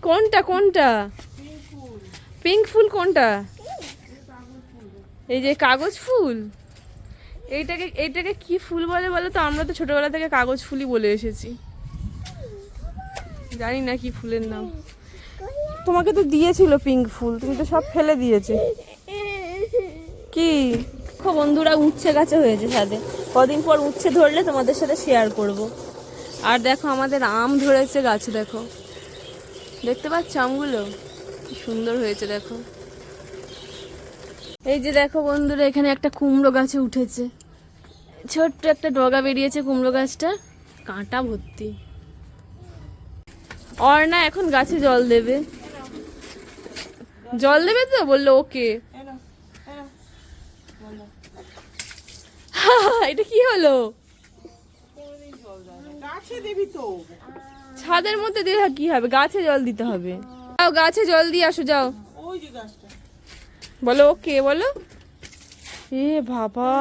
কোনটা কোনটা? পিঙ্ক ফুল কোনটা? এই যে কাগজ ফুল। এইটাকে কি ফুল বলে বলো তো? আমরা তো ছোটবেলা থেকে কাগজ ফুলই বলে এসেছি, জানি না কি ফুলের নাম। তোমাকে তো দিয়েছিল পিঙ্ক ফুল, তুমি তো সব ফেলে দিয়েছে। কি বন্ধুরা, উচ্ছে গাছে হয়েছে ছাদে, কদিন পর উচ্ছে ধরলে তোমাদের সাথে শেয়ার করব। আর দেখো আমাদের আম ধরেছে গাছে, দেখো দেখতে পাচ্ছ আমগুলো কি সুন্দর হয়েছে দেখো। এই যে দেখো বন্ধুরা, এখানে একটা কুমড়ো গাছে উঠেছে, ছোট্ট একটা ডগা বেরিয়েছে কুমড়ো গাছটা, কাঁটা ভর্তি। অর্ণা এখন গাছে জল দেবে, জল দেবে তো বললো ওকে। এটা কি হলো? ছাদের মধ্যে দিয়ে কি হবে, গাছে জল দিতে হবে। যাও গাছে জল দিয়ে আসো, যাও। বলো ওকে, বলো। এ বাবা।